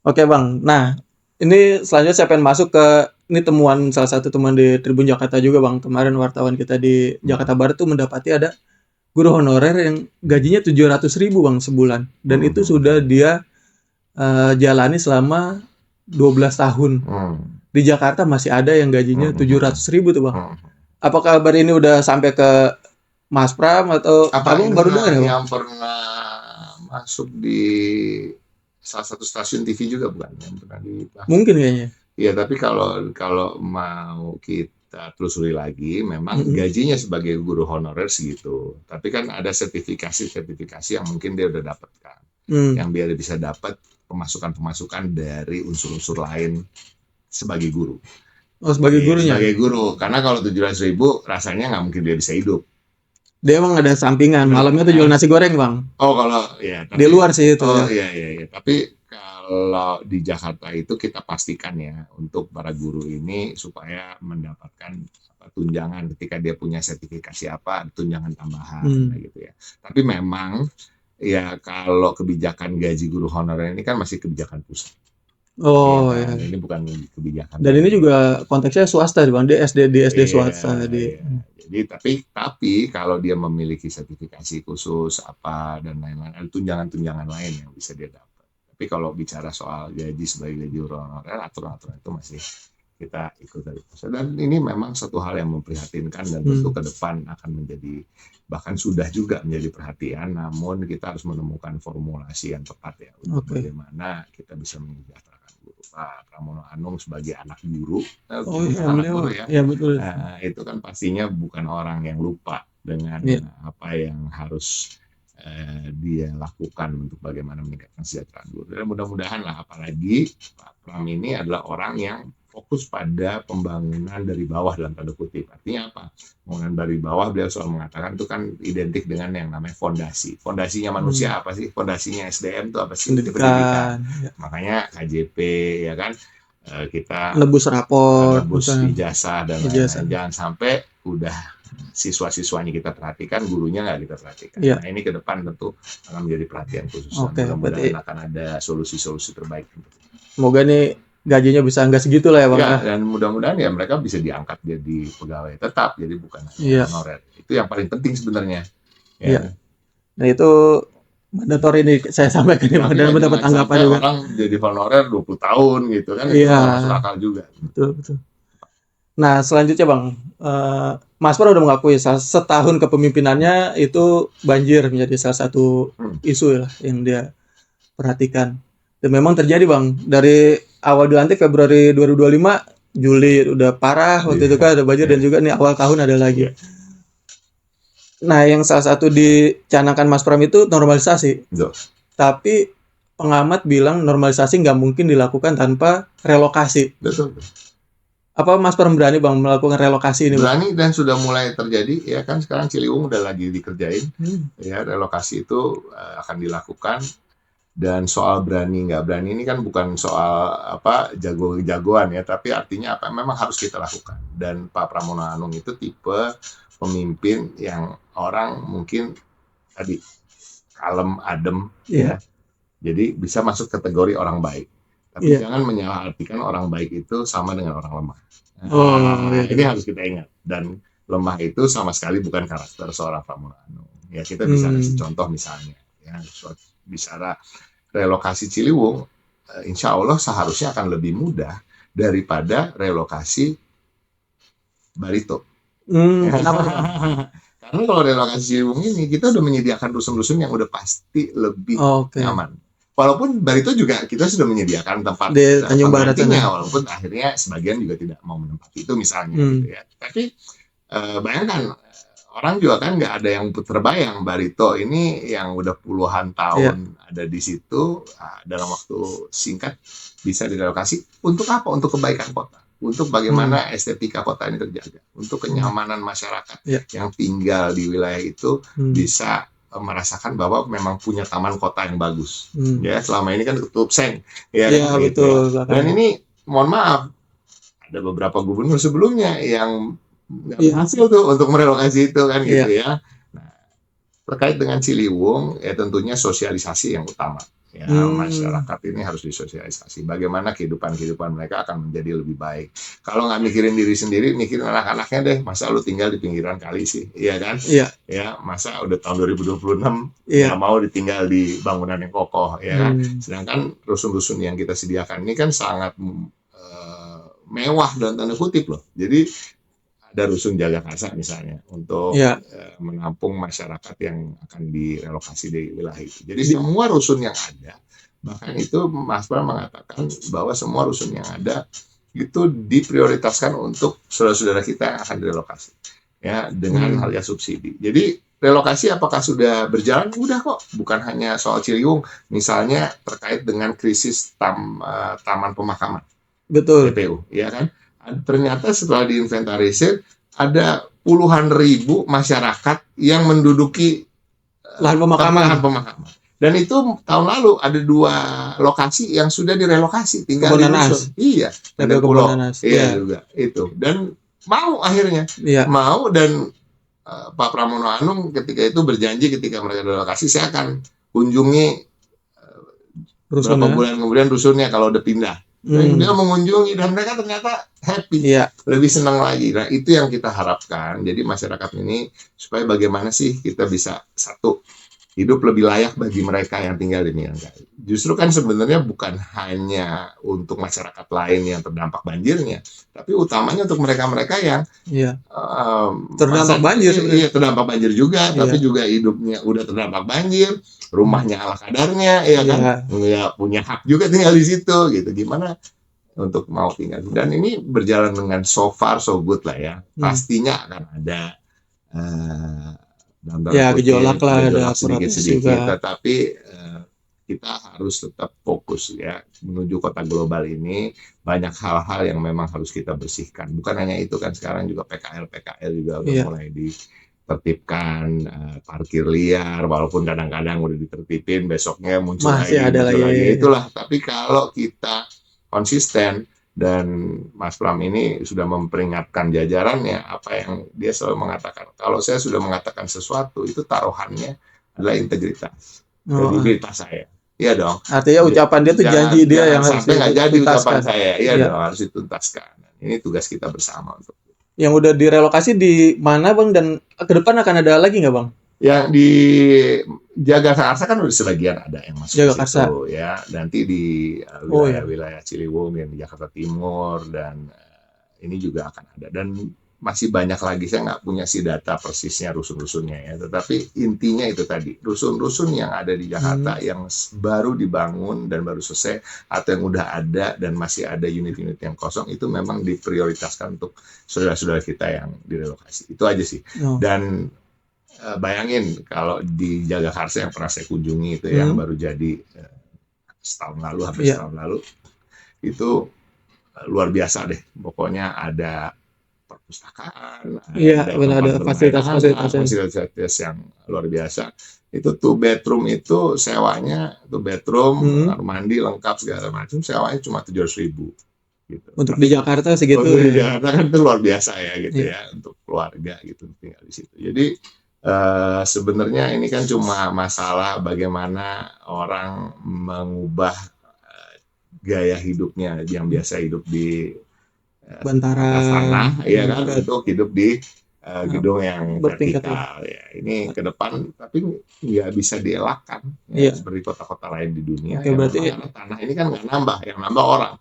[SPEAKER 2] Oke Bang. Nah ini selanjutnya saya pengen masuk ke ini temuan, salah satu temuan di Tribun Jakarta juga Bang. Kemarin wartawan kita di Jakarta Barat tuh mendapati ada guru honorer yang gajinya 700.000 Bang sebulan. Dan itu sudah dia jalani selama 12 tahun. Di Jakarta masih ada yang gajinya 700.000 tuh Bang. Apakah kabar ini udah sampai ke Mas Pram atau Abang baru dengar ya Bang?
[SPEAKER 1] Yang pernah masuk di salah satu stasiun TV juga bukan yang pernah dibahas.
[SPEAKER 2] Mungkin kayaknya.
[SPEAKER 1] Iya, tapi kalau mau kita telusuri lagi, memang gajinya sebagai guru honorer segitu. Tapi kan ada sertifikasi yang mungkin dia udah dapatkan, yang biar bisa dapat pemasukan dari unsur-unsur lain sebagai guru.
[SPEAKER 2] Oh, sebagai gurunya.
[SPEAKER 1] Sebagai guru, karena kalau 700.000 rasanya nggak mungkin dia bisa hidup.
[SPEAKER 2] Dia emang ada sampingan, malamnya tuh jual nasi goreng, Bang.
[SPEAKER 1] Oh, kalau ya
[SPEAKER 2] Di luar sih itu
[SPEAKER 1] oh
[SPEAKER 2] ya.
[SPEAKER 1] iya. Tapi kalau di Jakarta itu kita pastikan ya untuk para guru ini supaya mendapatkan tunjangan ketika dia punya sertifikasi apa, tunjangan tambahan gitu ya. Tapi memang ya kalau kebijakan gaji guru honorer ini kan masih kebijakan pusat.
[SPEAKER 2] Oh
[SPEAKER 1] ya,
[SPEAKER 2] iya.
[SPEAKER 1] ini bukan kebijakan.
[SPEAKER 2] Dan ini juga konteksnya swasta, Bang. Di SD swasta
[SPEAKER 1] Iya. Jadi tapi kalau dia memiliki sertifikasi khusus apa dan lain-lain, ada tunjangan-tunjangan lain yang bisa dia dapat. Tapi kalau bicara soal gaji sebagai gaji guru honorer, aturan-aturan itu masih kita ikut dari pusat. Dan ini memang satu hal yang memprihatinkan dan tentu ke depan akan menjadi, bahkan sudah juga menjadi perhatian, namun kita harus menemukan formulasi yang tepat ya untuk bagaimana kita bisa menyejahterakan guru. Pak Pramono Anung sebagai anak guru, anak guru ya,
[SPEAKER 2] betul.
[SPEAKER 1] Itu kan pastinya bukan orang yang lupa dengan apa yang harus dia lakukan untuk bagaimana meningkatkan kesejahteraan guru. Dan mudah-mudahan lah, apalagi Pak Pram ini adalah orang yang fokus pada pembangunan dari bawah dalam tanda kutip. Artinya apa? Pembangunan dari bawah, beliau selalu mengatakan itu kan identik dengan yang namanya fondasi. Fondasinya manusia apa sih? Fondasinya SDM itu apa sih? Pendidikan. Makanya KJP ya kan, kita
[SPEAKER 2] nebus rapor,
[SPEAKER 1] nebus ijazah dan lain-lain. Jangan sampai udah siswa-siswanya kita perhatikan, gurunya nggak kita perhatikan. Nah ini ke depan tentu akan menjadi perhatian khusus. Mudah-mudahan akan ada solusi-solusi terbaik.
[SPEAKER 2] Semoga nih gajinya bisa nggak segitu lah ya, Bang.
[SPEAKER 1] Ya, dan mudah-mudahan ya mereka bisa diangkat jadi pegawai tetap, jadi bukan honorer. Itu yang paling penting sebenarnya.
[SPEAKER 2] Iya. Nah itu mandatory nih saya sampaikan nih, dan mendapat tanggapan juga.
[SPEAKER 1] Orang jadi honorer 20 tahun gitu kan, itu masuk akal juga.
[SPEAKER 2] Betul. Nah selanjutnya Bang, Mas Pram udah mengakui setahun kepemimpinannya itu banjir menjadi salah satu isu lah yang dia perhatikan. Dan memang terjadi Bang, dari awal dilantik Februari 2025, Juli udah parah waktu itu kan ada banjir, dan juga nih awal tahun ada lagi. Nah yang salah satu dicanangkan Mas Pram itu normalisasi. Tapi pengamat bilang normalisasi nggak mungkin dilakukan tanpa relokasi.
[SPEAKER 1] Betul.
[SPEAKER 2] Apa Mas Pram berani Bang melakukan relokasi ini?
[SPEAKER 1] Berani, dan sudah mulai terjadi ya kan, sekarang Ciliwung udah lagi dikerjain. Ya, relokasi itu akan dilakukan. Dan soal berani nggak berani ini kan bukan soal apa jago-jagoan ya, tapi artinya apa memang harus kita lakukan. Dan Pak Pramono Anung itu tipe pemimpin yang orang mungkin tadi kalem, adem ya. Jadi bisa masuk kategori orang baik. Tapi jangan menyalahartikan orang baik itu sama dengan orang lemah. Ini harus kita ingat. Dan lemah itu sama sekali bukan karakter seorang Pramono Anung. Ya kita bisa kasih contoh misalnya. Ya, bicara relokasi Ciliwung, insya Allah seharusnya akan lebih mudah daripada relokasi Barito. Karena kalau relokasi Ciliwung ini kita udah menyediakan rusun-rusun yang udah pasti lebih nyaman. Walaupun Barito juga kita sudah menyediakan tempat
[SPEAKER 2] di Tanjung Barat,
[SPEAKER 1] walaupun akhirnya sebagian juga tidak mau menempati itu misalnya gitu ya. Tapi bayangkan, orang juga kan nggak ada yang terbayang Barito ini yang udah puluhan tahun ada di situ, dalam waktu singkat bisa direlokasi. Untuk apa? Untuk kebaikan kota, untuk bagaimana estetika kota ini terjaga, untuk kenyamanan masyarakat yang tinggal di wilayah itu bisa merasakan bahwa memang punya taman kota yang bagus. Ya, selama ini kan ketutup seng. Ya, gitu. Betul. Dan ini mohon maaf, ada beberapa gubernur sebelumnya yang nggak berhasil tuh untuk merelokasi itu kan gitu ya. Nah, terkait dengan Ciliwung ya tentunya sosialisasi yang utama. Ya, masyarakat ini harus disosialisasi. Bagaimana kehidupan mereka akan menjadi lebih baik. Kalau nggak mikirin diri sendiri, mikirin anak-anaknya deh. Masa lu tinggal di pinggiran kali sih, iya kan? Ya, masa udah tahun 2026 nggak mau ditinggal di bangunan yang kokoh, ya kan? Sedangkan rusun-rusun yang kita sediakan ini kan sangat mewah dalam tanda kutip loh. Jadi ada rusun Jagakarsa misalnya untuk menampung masyarakat yang akan direlokasi dari wilayah itu. Jadi semua rusun yang ada, bahkan itu Mas Pram mengatakan bahwa semua rusun yang ada itu diprioritaskan untuk saudara-saudara kita yang akan direlokasi ya dengan harga subsidi. Jadi relokasi apakah sudah berjalan? Udah kok, bukan hanya soal Ciliwung, misalnya terkait dengan krisis taman pemakaman
[SPEAKER 2] Betul.
[SPEAKER 1] TPU, ya kan? Ternyata setelah diinventarisir ada puluhan ribu masyarakat yang menduduki
[SPEAKER 2] Lahan pemakaman.
[SPEAKER 1] lahan pemakaman. Dan itu tahun lalu ada 2 lokasi yang sudah direlokasi, tinggal di
[SPEAKER 2] Kebun nanas.
[SPEAKER 1] rusun. Iya,
[SPEAKER 2] TPU
[SPEAKER 1] dan
[SPEAKER 2] Kebun
[SPEAKER 1] pulau.
[SPEAKER 2] Nanas.
[SPEAKER 1] Iya
[SPEAKER 2] Iya.
[SPEAKER 1] juga itu. Dan mau akhirnya,
[SPEAKER 2] Iya.
[SPEAKER 1] mau dan Pak Pramono Anung ketika itu berjanji ketika mereka direlokasi saya akan kunjungi beberapa
[SPEAKER 2] Rusunnya.
[SPEAKER 1] bulan kemudian rusunnya kalau udah pindah. Dan dia mengunjungi dan mereka ternyata happy,
[SPEAKER 2] Iya.
[SPEAKER 1] lebih senang lagi. Nah itu yang kita harapkan. Jadi masyarakat ini supaya bagaimana sih kita bisa satu hidup lebih layak bagi mereka yang tinggal di Miyangkari. Justru kan sebenarnya bukan hanya untuk masyarakat lain yang terdampak banjirnya, tapi utamanya untuk mereka-mereka yang
[SPEAKER 2] Iya. Terdampak banjir.
[SPEAKER 1] Iya, terdampak banjir juga,
[SPEAKER 2] Iya.
[SPEAKER 1] tapi juga hidupnya udah terdampak banjir, rumahnya ala kadarnya, ya kan, nggak punya hak juga tinggal di situ, gitu. Gimana untuk mau tinggal? Dan ini berjalan dengan so far so good lah ya. Pastinya akan ada
[SPEAKER 2] gejolak lah, ada
[SPEAKER 1] sedikit-sedikit, tetapi kita harus tetap fokus ya menuju kota global ini. Banyak hal-hal yang memang harus kita bersihkan. Bukan hanya itu kan, sekarang juga PKL juga udah mulai ditertibkan, parkir liar walaupun kadang-kadang udah ditertipin besoknya muncul
[SPEAKER 2] masih
[SPEAKER 1] lagi,
[SPEAKER 2] ada lagi.
[SPEAKER 1] Itulah. Tapi kalau kita konsisten dan Mas Pram ini sudah memperingatkan jajarannya, apa yang dia selalu mengatakan, kalau saya sudah mengatakan sesuatu itu taruhannya adalah integritas. Integritas saya. Iya dong.
[SPEAKER 2] Artinya ucapan dia tuh janji dia yang harus
[SPEAKER 1] sampai nggak jadi ucapan saya. Iya dong, harus dituntaskan. Ini tugas kita bersama untuk.
[SPEAKER 2] Yang udah direlokasi di mana Bang, dan ke depan akan ada lagi nggak Bang?
[SPEAKER 1] Yang di Jagakarsa kan udah sebagian ada yang masuk
[SPEAKER 2] Jagakarsa.
[SPEAKER 1] situ ya. Nanti di wilayah Ciliwung yang di Jakarta Timur dan ini juga akan ada. Dan masih banyak lagi, saya nggak punya sih data persisnya rusun-rusunnya ya, tetapi intinya itu tadi, rusun-rusun yang ada di Jakarta yang baru dibangun dan baru selesai atau yang udah ada dan masih ada unit-unit yang kosong itu memang diprioritaskan untuk saudara-saudara kita yang direlokasi. Itu aja sih. Dan bayangin kalau di Jagakarsa yang pernah saya kunjungi itu yang baru jadi setahun lalu, hampir setahun lalu, itu luar biasa deh. Pokoknya ada perpustakaan, ada fasilitas yang luar biasa. Itu 2 bedroom itu sewanya, 2 bedroom, kamar mandi lengkap segala macam, sewanya cuma 700.000 gitu.
[SPEAKER 2] Untuk di Jakarta segitu.
[SPEAKER 1] Untuk di Jakarta kan itu luar biasa ya gitu ya, untuk keluarga gitu tinggal di situ. Jadi sebenarnya ini kan cuma masalah bagaimana orang mengubah gaya hidupnya yang biasa hidup di tanah, ya kan, untuk hidup di gedung yang vertikal ya. Ini ke depan tapi nggak bisa dielakkan ya, seperti kota-kota lain di dunia.
[SPEAKER 2] Berarti
[SPEAKER 1] karena tanah ini kan nggak nambah, yang nambah orang.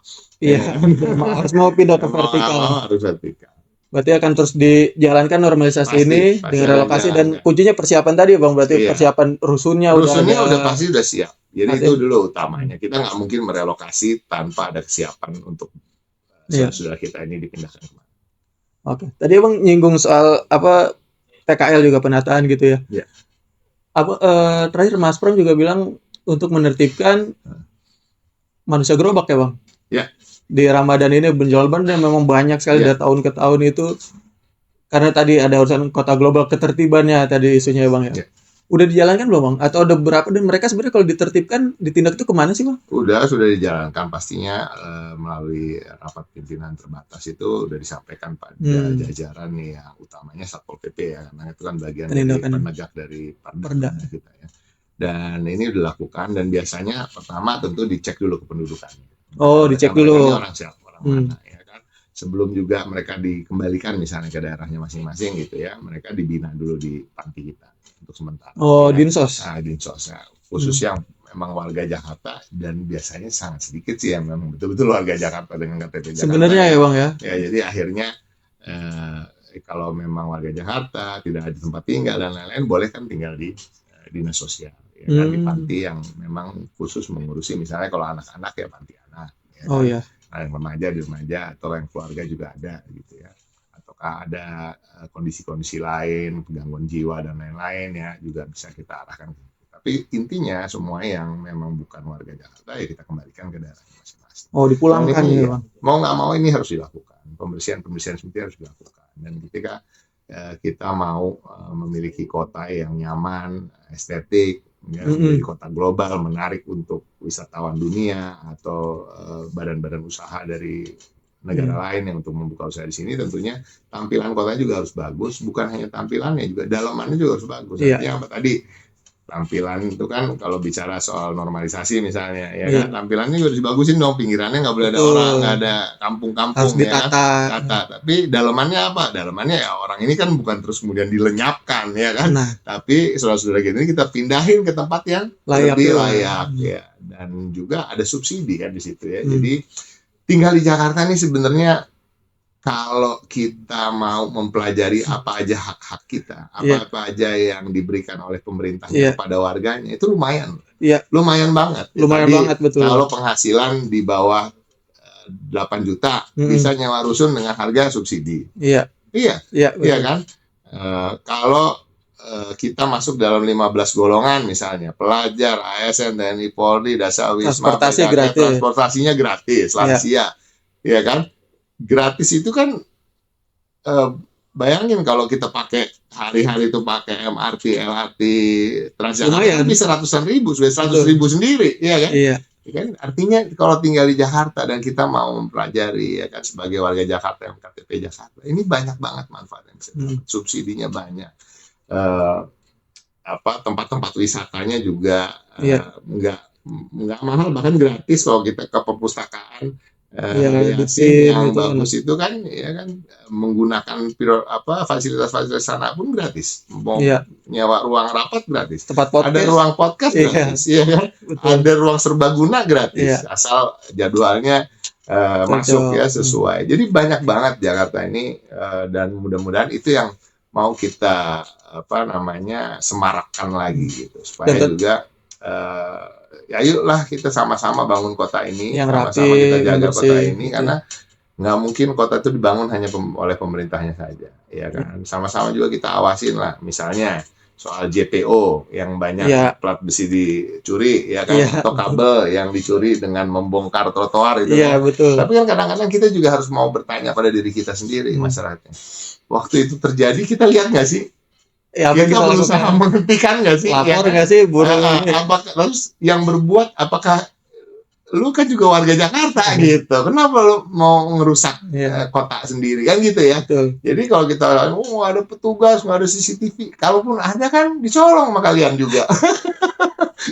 [SPEAKER 2] Harus mau pindah ke vertikal.
[SPEAKER 1] Harus vertikal.
[SPEAKER 2] Berarti akan terus dijalankan normalisasi ini dengan relokasi dan kuncinya persiapan tadi Bang. Berarti persiapan rusunnya
[SPEAKER 1] udah pasti udah siap. Jadi itu dulu utamanya. Kita nggak mungkin merelokasi tanpa ada kesiapan untuk saudara kita ini dipindahkan kemana.
[SPEAKER 2] Oke. Tadi Bang nyinggung soal PKL juga penataan gitu ya.
[SPEAKER 1] Iya.
[SPEAKER 2] Terakhir Mas Pram juga bilang untuk menertibkan manusia gerobak ya Bang.
[SPEAKER 1] Iya.
[SPEAKER 2] Di Ramadan ini penjual ban memang banyak sekali dari tahun ke tahun itu, karena tadi ada urusan kota global, ketertibannya tadi isunya Bang ya. Udah dijalankan belum Bang? Atau ada beberapa, dan mereka sebenarnya kalau ditertibkan ditindak itu kemana sih Bang?
[SPEAKER 1] Sudah dijalankan pastinya melalui rapat pimpinan terbatas itu udah disampaikan pada jajaran nih yang utamanya Satpol PP ya, karena itu kan bagian dari penegak dari Perda kita ya. Dan ini udah dilakukan dan biasanya pertama tentu dicek dulu kependudukannya.
[SPEAKER 2] Dicek dulu
[SPEAKER 1] orang mana ya kan. Sebelum juga mereka dikembalikan misalnya ke daerahnya masing-masing gitu ya, mereka dibina dulu di panti kita untuk sementara.
[SPEAKER 2] Dinsos.
[SPEAKER 1] Dinsos ya. Khusus yang memang warga Jakarta, dan biasanya sangat sedikit sih yang memang betul-betul warga Jakarta dengan KTP Jakarta.
[SPEAKER 2] Sebenarnya ya Bang ya.
[SPEAKER 1] Ya jadi akhirnya kalau memang warga Jakarta tidak ada tempat tinggal dan lain-lain, boleh kan tinggal di dinas sosial. Ya kan, di panti yang memang khusus mengurusi, misalnya kalau anak-anak ya panti anak ya, yang remaja di remaja, atau yang keluarga juga ada gitu ya, atau ataukah ada kondisi-kondisi lain, gangguan jiwa dan lain-lain ya, juga bisa kita arahkan. Tapi intinya semua yang memang bukan warga Jakarta ya kita kembalikan ke daerah masing-masing.
[SPEAKER 2] Oh, dipulangkan
[SPEAKER 1] Dan ini
[SPEAKER 2] ya,
[SPEAKER 1] ya,
[SPEAKER 2] Bang.
[SPEAKER 1] mau nggak mau ini harus dilakukan. Pembersihan seperti harus dilakukan. Dan ketika kita mau memiliki kota yang nyaman, estetik, ya, menjadi kota global, menarik untuk wisatawan dunia atau badan-badan usaha dari negara lain yang untuk membuka usaha di sini, tentunya tampilan kota juga harus bagus, bukan hanya tampilannya, juga dalamannya juga harus bagus. Artinya apa tadi? Tampilan itu kan kalau bicara soal normalisasi misalnya, ya kan, tampilannya juga harus dibagusin dong, pinggirannya nggak boleh ada orang, nggak ada kampung-kampung,
[SPEAKER 2] harus ditata.
[SPEAKER 1] Ya kan? Tapi dalamannya apa? Dalamannya ya orang ini kan bukan terus kemudian dilenyapkan, ya kan? Tapi saudara-saudara gini kita pindahin ke tempat yang lebih layak, ya. Dan juga ada subsidi kan di situ ya. Jadi tinggal di Jakarta nih sebenarnya kalau kita mau mempelajari apa aja hak-hak kita, apa aja yang diberikan oleh pemerintah kepada warganya, itu lumayan. Lumayan banget.
[SPEAKER 2] Lumayan banget, betul.
[SPEAKER 1] Kalau penghasilan di bawah 8 juta, bisa nyewa rusun dengan harga subsidi. Iya kan? Kalau kita masuk dalam 15 golongan misalnya, pelajar, ASN, TNI, Polri, Dasawisma, transportasinya gratis, lansia. Iya kan? Gratis itu kan bayangin kalau kita pakai hari-hari itu pakai MRT, LRT, Transjakarta bisa ratusan ribu, sudah 100.000 sendiri, ya kan? Iya. Kan artinya kalau tinggal di Jakarta dan kita mau mempelajari ya kan sebagai warga Jakarta yang KTP Jakarta, ini banyak banget manfaat yang bisa dapat. Subsidinya banyak. Tempat-tempat wisatanya juga nggak mahal, bahkan gratis kalau kita ke perpustakaan. Yang bagus itu kan ya kan menggunakan fasilitas sana pun gratis, mau nyewa ruang rapat gratis, ada ruang podcast gratis, ya kan, ada ruang serbaguna gratis, asal jadwalnya masuk ya sesuai. Jadi banyak banget Jakarta ini, dan mudah-mudahan itu yang mau kita semarakkan lagi gitu, supaya juga ya ayolah kita sama-sama bangun kota ini, sama-sama kita jaga kota ini, karena nggak mungkin kota itu dibangun hanya oleh pemerintahnya saja, ya kan. Sama-sama juga kita awasin lah, misalnya soal JPO yang banyak plat besi dicuri, ya kan, atau kabel yang dicuri dengan membongkar trotoar itu.
[SPEAKER 2] Betul.
[SPEAKER 1] Tapi kan kadang-kadang kita juga harus mau bertanya pada diri kita sendiri, masyarakatnya. Waktu itu terjadi kita lihat nggak sih? Kita berusaha menghentikan nggak sih?
[SPEAKER 2] Lapor nggak sih burung ini?
[SPEAKER 1] Terus yang berbuat apakah lu kan juga warga Jakarta gitu? Kenapa lu mau ngerusak kota sendiri kan gitu ya? Jadi kalau kita ada petugas, nggak ada CCTV, kalaupun ada kan dicolong sama kalian juga.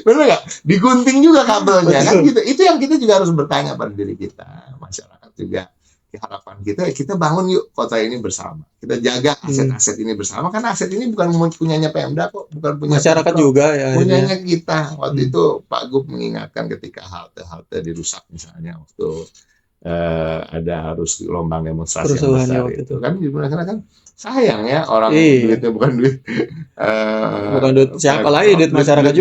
[SPEAKER 1] Benar nggak? Digunting juga kabelnya kan gitu. Itu yang kita juga harus bertanya pada diri kita, masyarakat juga. Harapan kita bangun yuk kota ini bersama, kita jaga aset-aset ini bersama, karena aset ini bukan punyanya Pemda kok, bukan punya
[SPEAKER 2] masyarakat juga ya,
[SPEAKER 1] punyanya kita. Waktu itu Pak Gub mengingatkan ketika halte dirusak misalnya, waktu ada harus gelombang demonstrasi yang besar itu kan, gimana kan sayang ya, orang duitnya bukan duit
[SPEAKER 2] siapa lagi, duit masyarakat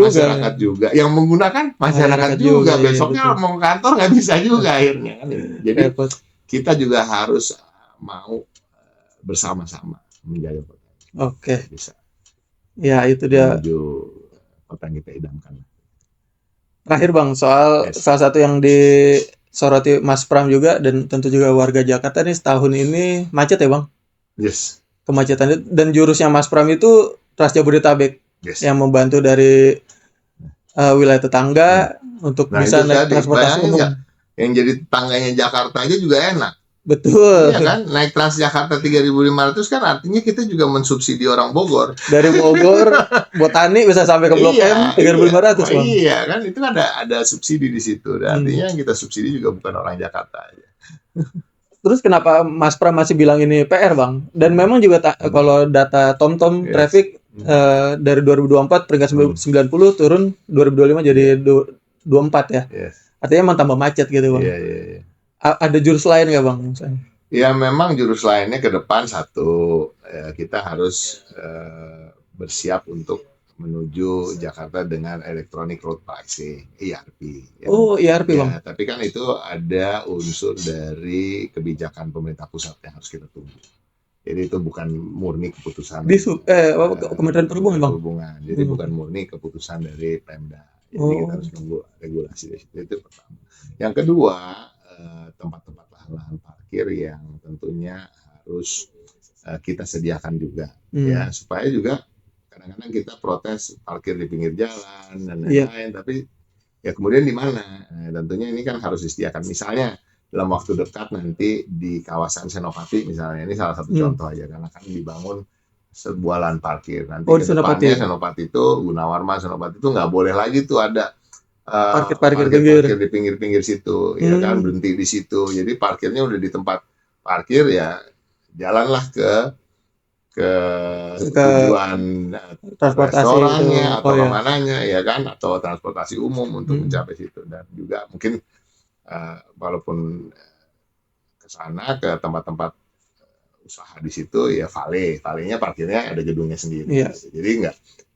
[SPEAKER 1] juga yang menggunakan masyarakat juga. Besoknya mau ke kantor nggak bisa juga akhirnya kan. Jadi kita juga harus mau bersama-sama menjaga kota.
[SPEAKER 2] Oke.
[SPEAKER 1] Bisa.
[SPEAKER 2] Ya itu dia.
[SPEAKER 1] Menuju kota yang kita idamkan.
[SPEAKER 2] Terakhir Bang, soal salah satu yang disoroti Mas Pram juga dan tentu juga warga Jakarta nih, setahun ini macet ya Bang?
[SPEAKER 1] Yes.
[SPEAKER 2] Kemacetan, dan jurusnya Mas Pram itu Trans Jabodetabek, yang membantu dari wilayah tetangga untuk bisa naik transportasi umum.
[SPEAKER 1] Yang jadi tangganya Jakarta aja juga enak.
[SPEAKER 2] Betul.
[SPEAKER 1] Iya kan, naik Transjakarta 3.500 kan artinya kita juga mensubsidi orang Bogor.
[SPEAKER 2] Dari Bogor, Botani bisa sampai ke Blok M 3.500 Bang.
[SPEAKER 1] Iya kan, itu kan ada subsidi di situ. Artinya yang kita subsidi juga bukan orang Jakarta aja.
[SPEAKER 2] Terus kenapa Mas Pram masih bilang ini PR Bang? Dan memang juga kalau data TomTom traffic dari 2024 peringkat 90 turun 2025 jadi 24 ya. Artinya emang tambah macet gitu Bang.
[SPEAKER 1] Iya.
[SPEAKER 2] Ada jurus lain nggak Bang? Misalnya?
[SPEAKER 1] Ya memang jurus lainnya ke depan satu, kita harus bersiap untuk menuju Jakarta dengan Electronic Road Pricing, ERP.
[SPEAKER 2] ERP Bang.
[SPEAKER 1] Tapi kan itu ada unsur dari kebijakan pemerintah pusat yang harus kita tunggu. Jadi itu bukan murni keputusan
[SPEAKER 2] Kementerian Perhubungan, Bang.
[SPEAKER 1] Jadi bukan murni keputusan dari Pemda. Jadi kita harus nunggu regulasi dari situ. Itu pertama. Yang kedua, tempat-tempat lahan parkir yang tentunya harus kita sediakan juga, ya, supaya juga kadang-kadang kita protes parkir di pinggir jalan dan lain-lain, tapi ya kemudian di mana? Tentunya ini kan harus disediakan. Misalnya dalam waktu dekat nanti di kawasan Senopati misalnya, ini salah satu contoh aja, karena kan dibangun sebuah lahan parkir. Nanti ke depannya Senopati itu, Gunawarman Senopati itu nggak boleh lagi tuh ada parkir di pinggir-pinggir situ, ya kan, berhenti di situ. Jadi parkirnya udah di tempat parkir, ya jalanlah ke tujuan restorannya atau kemananya, ya kan, atau transportasi umum untuk mencapai situ. Dan juga mungkin walaupun ke sana ke tempat-tempat usaha di situ, ya valenya parkirnya ada gedungnya sendiri, gitu. Jadi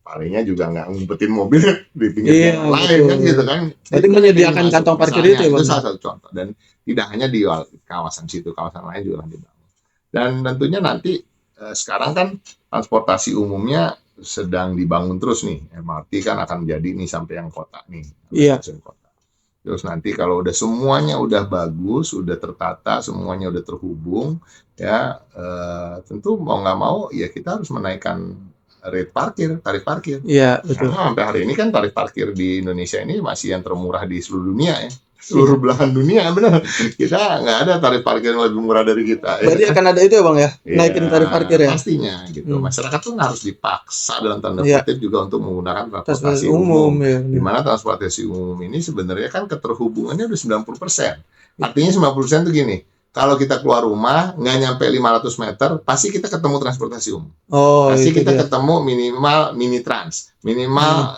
[SPEAKER 1] valenya juga nggak ngumpetin mobil di pinggir jalan lain, kan gitu kan.
[SPEAKER 2] Berarti menyediakan kantong parkir itu
[SPEAKER 1] salah satu contoh. Dan tidak hanya di kawasan situ, kawasan lain juga dibangun. Dan tentunya nanti sekarang kan transportasi umumnya sedang dibangun terus nih. MRT kan akan jadi nih sampai yang kota nih. Kota. Terus nanti kalau udah semuanya udah bagus, udah tertata, semuanya udah terhubung, ya tentu mau nggak mau ya kita harus menaikkan tarif parkir.
[SPEAKER 2] Iya, betul.
[SPEAKER 1] Karena sampai hari ini kan tarif parkir di Indonesia ini masih yang termurah di seluruh dunia, ya. Seluruh belahan dunia, benar. Kita nggak ada tarif parkir yang lebih murah dari kita.
[SPEAKER 2] Berarti akan ada itu ya, Bang, ya? Naikin tarif parkir ya?
[SPEAKER 1] Pastinya gitu. Masyarakat tuh harus dipaksa dalam tanda kutip juga untuk menggunakan transportasi umum. Di mana transportasi umum ini sebenarnya kan keterhubungannya udah 90%. Artinya 90% itu gini. Kalau kita keluar rumah nggak nyampe 500 meter, pasti kita ketemu transportasi umum. Pasti kita ketemu minimal mini trans, minimal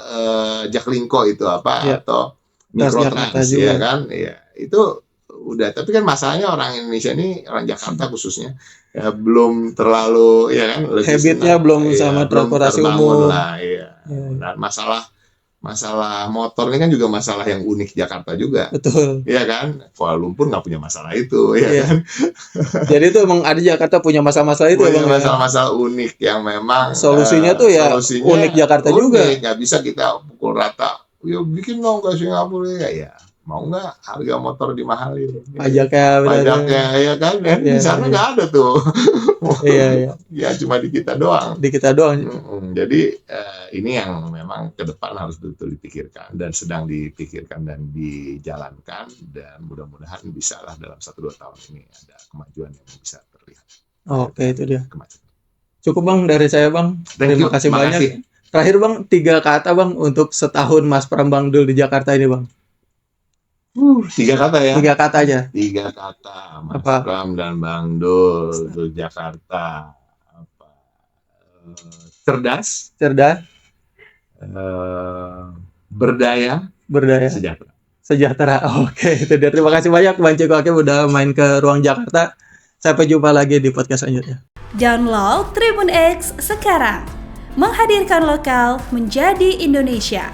[SPEAKER 1] Jaklingko itu apa, atau Mikrotrans, ya kan? Ya, itu udah. Tapi kan masalahnya orang Indonesia ini, orang Jakarta khususnya, ya belum terlalu, ya kan?
[SPEAKER 2] Habitnya belum sama transportasi umum
[SPEAKER 1] lah, ya. Dan masalah motor ini kan juga masalah yang unik Jakarta juga.
[SPEAKER 2] Betul.
[SPEAKER 1] Iya kan? Kuala Lumpur nggak punya masalah itu, ya kan?
[SPEAKER 2] Jadi itu emang ada Jakarta punya masalah-masalah itu,
[SPEAKER 1] punya masalah-masalah unik yang memang
[SPEAKER 2] solusinya tuh ya unik Jakarta juga.
[SPEAKER 1] Nggak bisa kita pukul rata. Ya bikin dong ke Singapura, ya. Mau nggak harga motor dimahalin? Pajaknya, ya kan? Di sana nggak ada tuh.
[SPEAKER 2] Iya.
[SPEAKER 1] Ya cuma di kita doang. Jadi ini yang memang ke depan harus betul dipikirkan dan sedang dipikirkan dan dijalankan, dan mudah-mudahan bisa lah dalam 1-2 tahun ini ada kemajuan yang bisa terlihat.
[SPEAKER 2] Oke, itu dia. Cukup, Bang, dari saya, Bang. Terima kasih banyak. Terakhir, Bang, 3 kata, Bang, untuk setahun Mas Pram Bang Dul di Jakarta ini, Bang.
[SPEAKER 1] 3 kata ya.
[SPEAKER 2] 3 kata aja.
[SPEAKER 1] 3 kata Mas Pram dan Bang Dul di Jakarta. Cerdas. Berdaya. Sejahtera.
[SPEAKER 2] Oke, itu dia. Terima kasih banyak Bang Ceko Hakim udah main ke Ruang Jakarta. Sampai jumpa lagi di podcast selanjutnya.
[SPEAKER 3] Download Tribun X sekarang. Menghadirkan lokal menjadi Indonesia.